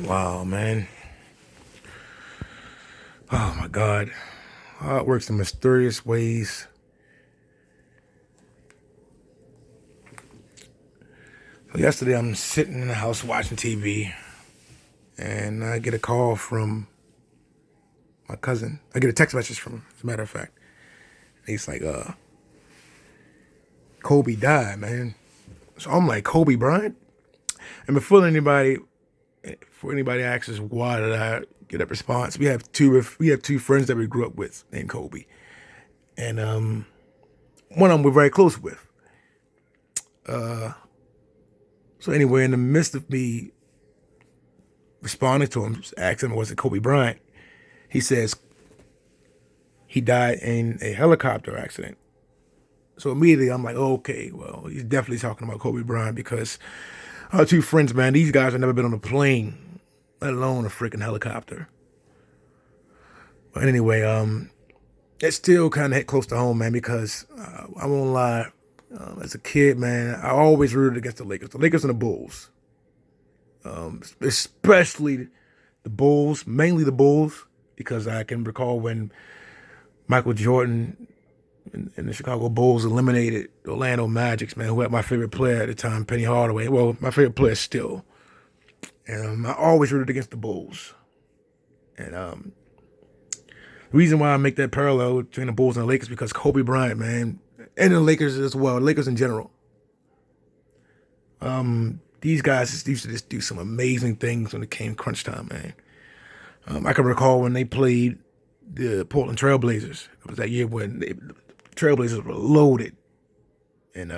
Wow, man. Oh my God. How it works in mysterious ways. So yesterday I'm sitting in the house watching TV and I get a call from my cousin. I get a text message from him, as a matter of fact. He's like, Kobe died, man. So I'm like, Kobe Bryant? And before anybody asks us why did I get that response, we have two friends that we grew up with named Kobe. And one of them we're very close with. So anyway, in the midst of me responding to him, asking him was it Kobe Bryant, he says he died in a helicopter accident. So immediately I'm like, oh, okay, well, he's definitely talking about Kobe Bryant because our two friends, man, these guys have never been on a plane, let alone a freaking helicopter. But anyway, it still kind of hit close to home, man, because I won't lie. As a kid, man, I always rooted against the Lakers and the Bulls, especially the Bulls, mainly the Bulls, because I can recall when Michael Jordan and the Chicago Bulls eliminated the Orlando Magics, man, who had my favorite player at the time, Penny Hardaway. Well, my favorite player still. And I always rooted against the Bulls. And the reason why I make that parallel between the Bulls and the Lakers because Kobe Bryant, man, and the Lakers as well, the Lakers in general. These guys used to just do some amazing things when it came crunch time, man. I can recall when they played the Portland Trailblazers. It was that year when the Trailblazers were loaded. And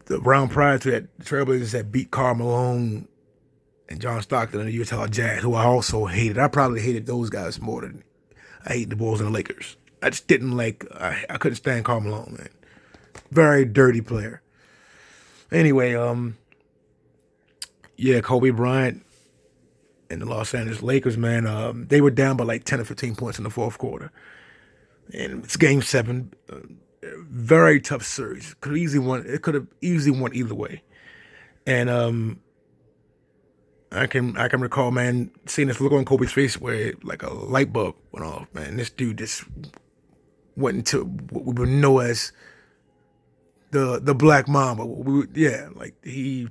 the round prior to that, the Trailblazers had beat Karl Malone and John Stockton and the Utah Jazz, who I also hated. I probably hated those guys more than I hate the Bulls and the Lakers. I just didn't like, I couldn't stand Karl Malone, man. Very dirty player. Anyway, yeah, Kobe Bryant and the Los Angeles Lakers, man, they were down by like 10 or 15 points in the fourth quarter. And it's game seven. Very tough series. It could have easily won either way. And I can recall, man, seeing this look on Kobe's face where like a light bulb went off, man. This dude just went into what we would know as the Black Mamba. Yeah, like he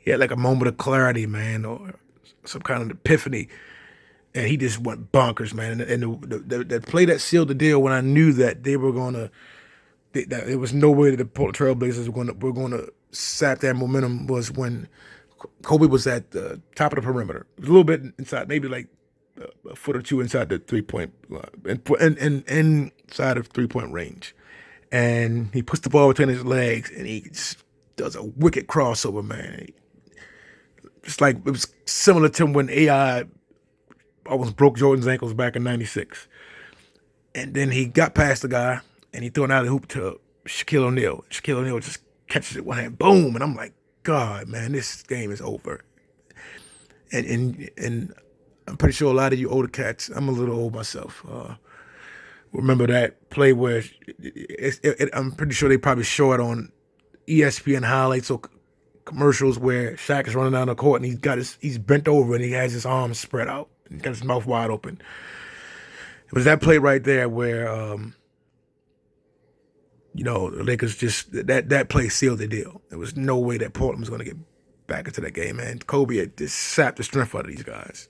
had like a moment of clarity, man, or some kind of epiphany, and he just went bonkers, man. And the play that sealed the deal when I knew that they were gonna that there was no way that the Portland Trailblazers were gonna sap that momentum was when Kobe was at the top of the perimeter, a little bit inside, maybe like a foot or two inside the 3 point and inside of 3 point range, and he puts the ball between his legs and he just does a wicked crossover, man. It's like it was similar to when AI almost broke Jordan's ankles back in '96, and then he got past the guy and he threw an alley hoop to Shaquille O'Neal. Shaquille O'Neal just catches it one hand, boom, and I'm like, God, man, this game is over. And I'm pretty sure a lot of you older cats, I'm a little old myself. Remember that play where I'm pretty sure they probably show it on ESPN highlights or commercials where Shaq is running down the court and he's bent over and he has his arms spread out and he's got his mouth wide open. It was that play right there where the Lakers just that play sealed the deal. There was no way that Portland was going to get back into that game, man. Kobe had just sapped the strength out of these guys.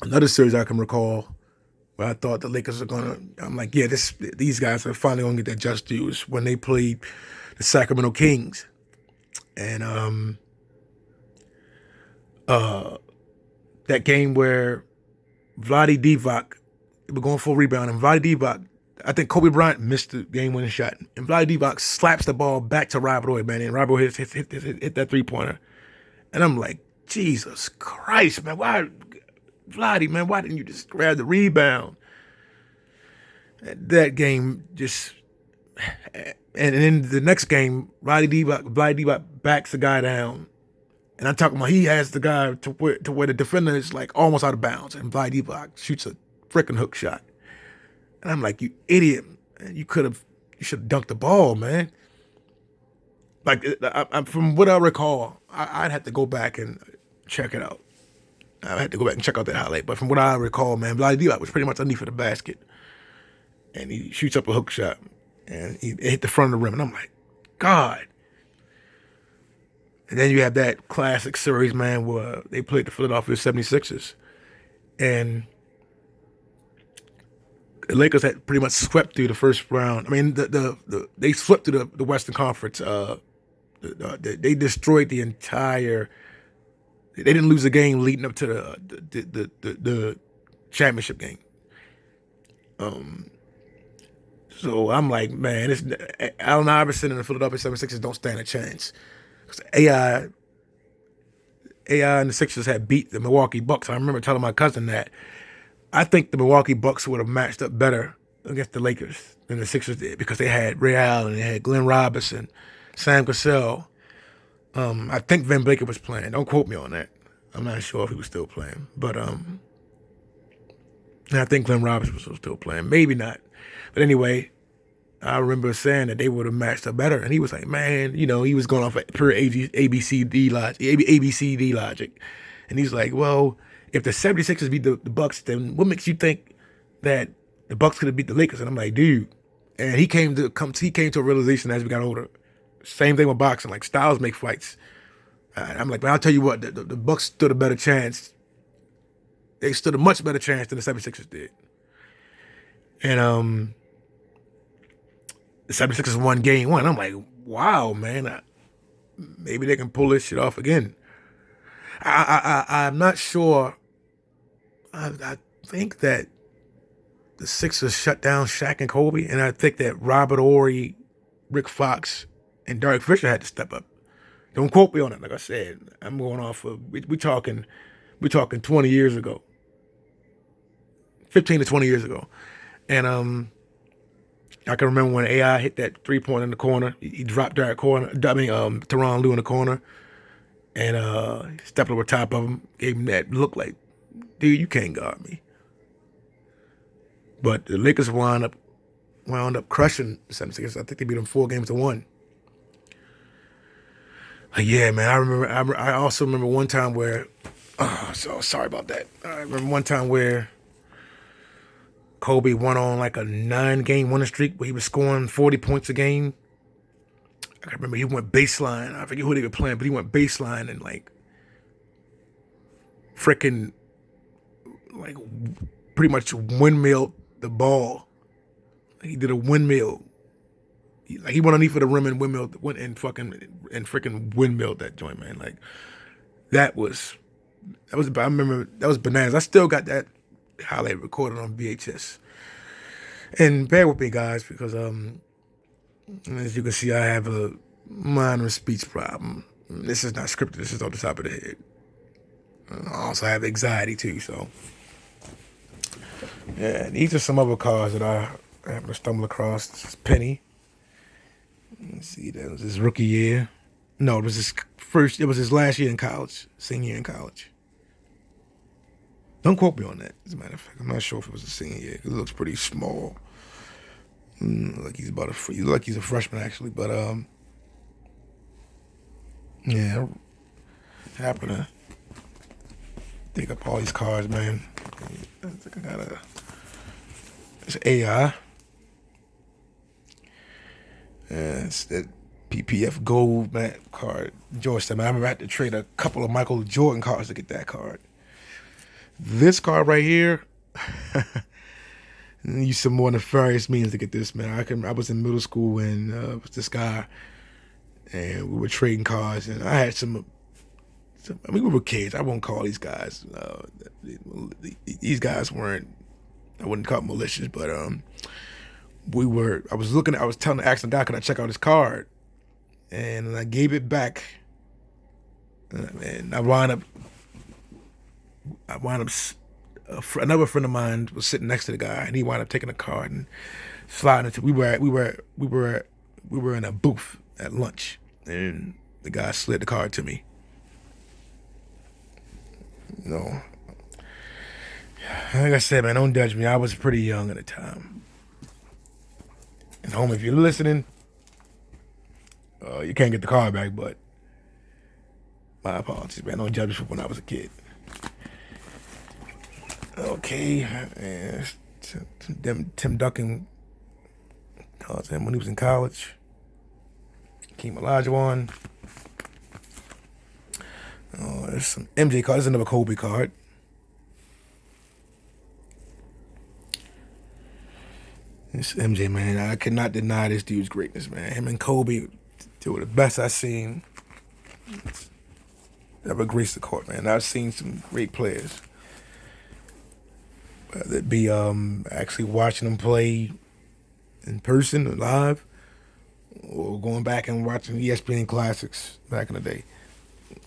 Another series I can recall where I thought the Lakers are gonna. I'm like, yeah, these guys are finally gonna get their just dues when they played the Sacramento Kings, and that game where Vlade Divac they were going for a rebound, and Vlade Divac, I think Kobe Bryant missed the game-winning shot, and Vlade Divac slaps the ball back to Rob Roy, man, and Rob Roy hit that three-pointer, and I'm like, Jesus Christ, man, why, Vlade, man, why didn't you just grab the rebound? That game just, and then the next game, Vlade Divac backs the guy down, and I'm talking about he has the guy to where the defender is like almost out of bounds, and Vlade Divac shoots a freaking hook shot. And I'm like, you idiot. Man. You should have dunked the ball, man. Like from what I recall, I'd have to go back and check it out. I had to go back and check out that highlight. But from what I recall, man, Vlade Divac was pretty much underneath of the basket, and he shoots up a hook shot, and he hit the front of the rim, and I'm like, God. And then you have that classic series, man, where they played the Philadelphia 76ers, and the Lakers had pretty much swept through the first round. I mean, they swept through the Western Conference. They destroyed the entire. They didn't lose a game leading up to the championship game. So I'm like, man, Allen Iverson and the Philadelphia 76ers don't stand a chance. AI and the Sixers had beat the Milwaukee Bucks. I remember telling my cousin that I think the Milwaukee Bucks would have matched up better against the Lakers than the Sixers did because they had Ray Allen, they had Glenn Robinson, Sam Cassell. I think Van Baker was playing. Don't quote me on that. I'm not sure if he was still playing, but I think Glenn Robinson was still playing. Maybe not, but anyway, I remember saying that they would have matched up better, and he was like, man, he was going off of pure ABCD logic, and he's like, well, if the 76ers beat the Bucks, then what makes you think that the Bucks could have beat the Lakers? And I'm like, dude, and he came to a realization as we got older. Same thing with boxing, like styles make fights. I'm like, but I'll tell you what, the Bucks stood a better chance. They stood a much better chance than the 76ers did. And the 76ers won game one. I'm like, wow, man, maybe they can pull this shit off again. I'm not sure. I think that the Sixers shut down Shaq and Kobe, and I think that Robert Horry, Rick Fox, and Derek Fisher had to step up. Don't quote me on it. Like I said, I'm going off of we talking 20 years ago, 15 to 20 years ago, and I can remember when AI hit that 3-point in the corner. He dropped Tyronn Lue in the corner, and stepped over top of him, gave him that look like, dude, you can't guard me. But the Lakers wound up crushing the 76ers. I think they beat them 4-1. Yeah, man. I also remember one time where. So sorry about that. I remember one time where Kobe went on like a 9-game winning streak where he was scoring 40 points a game. I can remember he went baseline. I forget who they were playing, but he went baseline and like freaking like pretty much windmilled the ball. He did a windmill. He went underneath of the rim and freaking windmilled that joint, man. Like I remember that was bananas. I still got that highlight recorded on VHS. And bear with me, guys, because as you can see, I have a minor speech problem. This is not scripted. This is off the top of the head. I also have anxiety too, so yeah. These are some other cars that I happened to stumble across. This is Penny. Let's see, that was his rookie year. No, it was his last year in college, senior year in college. Don't quote me on that. As a matter of fact, I'm not sure if it was a senior year. It looks pretty small. Like he's a freshman actually, but yeah, I happen to dig up all these cars, man. I think I got it's AI. It's that PPF Gold man card. Georgetown. I remember I had to trade a couple of Michael Jordan cards to get that card. This card right here, use some more nefarious means to get this, man. I was in middle school and with this guy, and we were trading cards, and I had some. I mean, we were kids. I won't call these guys. These guys weren't. I wouldn't call them malicious, but we were. I was telling the accident guy, "Can I check out his card?" And I gave it back, and I wound up. Another friend of mine was sitting next to the guy, and he wound up taking a card and sliding into. We were in a booth at lunch, and the guy slid the card to me. No, like I said, man, don't judge me. I was pretty young at the time. And home, if you're listening, You can't get the card back, but my apologies, man. Don't judge me for when I was a kid. Okay, and Tim Duncan calls him when he was in college. Keem Olajuwon. Oh, there's some MJ card. There's another Kobe card. This MJ, man, I cannot deny this dude's greatness, man. Him and Kobe, two of the best I've seen ever graced the court, man. I've seen some great players. Whether it be actually watching them play in person or live, or going back and watching ESPN classics back in the day.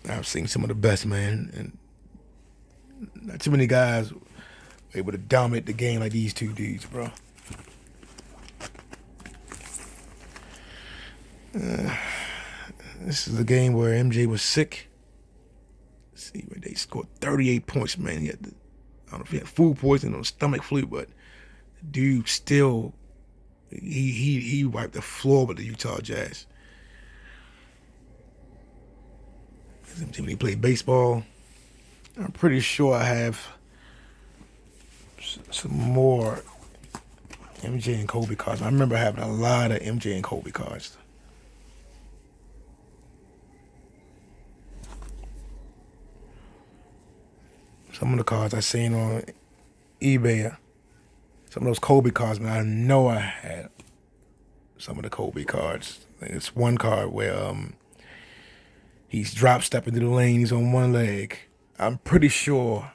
I've seen some of the best, man, and not too many guys were able to dominate the game like these two dudes, bro. This is a game where MJ was sick. Let's see, they scored 38 points, man. He had I don't know if he had food poisoning or stomach flu, but the dude still he wiped the floor with the Utah Jazz. When he played baseball, I'm pretty sure I have some more MJ and Kobe cards. I remember having a lot of MJ and Kobe cards. Some of the cards I seen on eBay, some of those Kobe cards, man, I know I had some of the Kobe cards. It's one card where he's drop stepping through the lane, he's on one leg. I'm pretty sure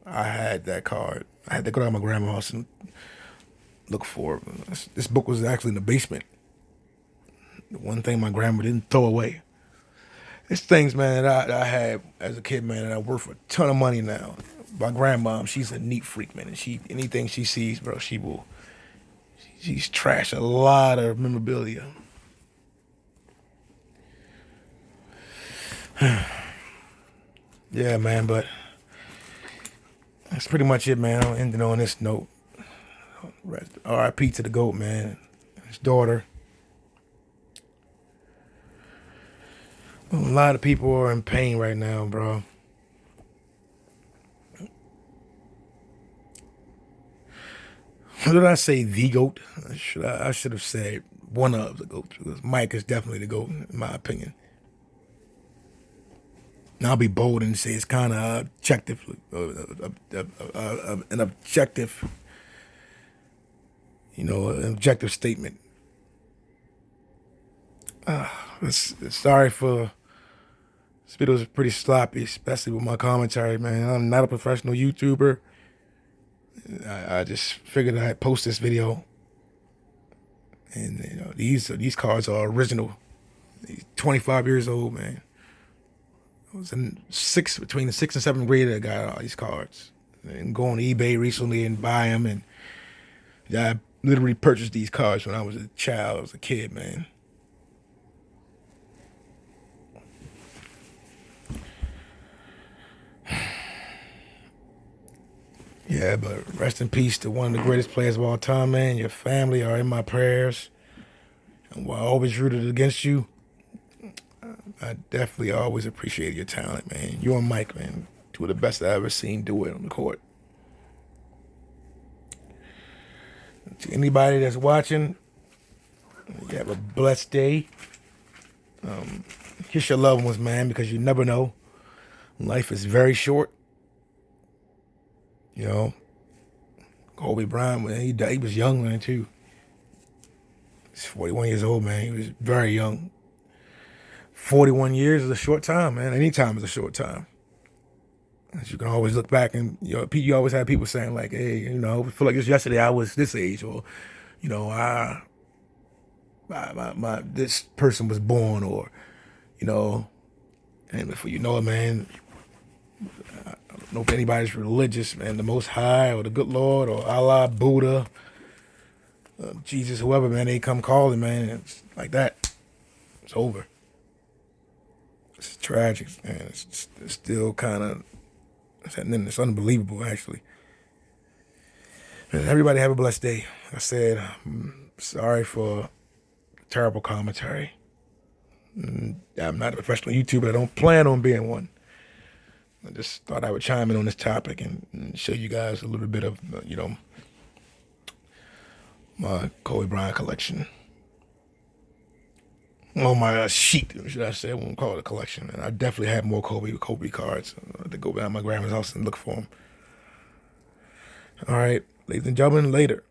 I had that card. I had to go to my grandma's house and look for it. This book was actually in the basement. The one thing my grandma didn't throw away. It's things, man, that I had as a kid, man, and I worth a ton of money now. My grandma, she's a neat freak, man, and anything she sees, bro, she's trashed a lot of memorabilia. Yeah, man, but that's pretty much it, man. I'll end it on this note. R.I.P. to the GOAT, man, his daughter. A lot of people are in pain right now, bro. What did I say? The GOAT? I should have said one of the GOATs, because Mike is definitely the GOAT, in my opinion. Now I'll be bold and say it's kind of objective, an objective, an objective statement. Sorry for this video is pretty sloppy, especially with my commentary, man. I'm not a professional YouTuber. I just figured I'd post this video, and these cards are original. He's 25 years old, man. I was between the 6th and 7th grade I got all these cards. And go on eBay recently and buy them, and I literally purchased these cards when I was a child, I was a kid, man. Yeah, but rest in peace to one of the greatest players of all time, man. Your family are in my prayers. And while I always rooted against you, I definitely always appreciated your talent, man. You and Mike, man, two of the best I've ever seen do it on the court. To anybody that's watching, you have a blessed day. Kiss your loved ones, man, because you never know. Life is very short. Kobe Bryant, man, he died. He was young, man, too. He's 41 years old, man. He was very young. 41 years is a short time, man. Any time is a short time. As you can always look back and, you always have people saying, like, hey, I feel like just yesterday I was this age, or, this person was born, or, and before you know it, man, I don't know if anybody's religious, man, the Most High or the Good Lord or Allah, Buddha, Jesus, whoever, man, they come calling, man, and it's like that. It's over. It's tragic, man. It's still kind of, it's unbelievable, actually. Man, everybody have a blessed day. Like I said, I'm sorry for terrible commentary. I'm not a professional YouTuber. I don't plan on being one. I just thought I would chime in on this topic and show you guys a little bit of, my Kobe Bryant collection. On my sheet, should I say? I won't call it a collection. And I definitely have more Kobe cards. I have to go back to my grandma's house and look for them. All right, ladies and gentlemen, later.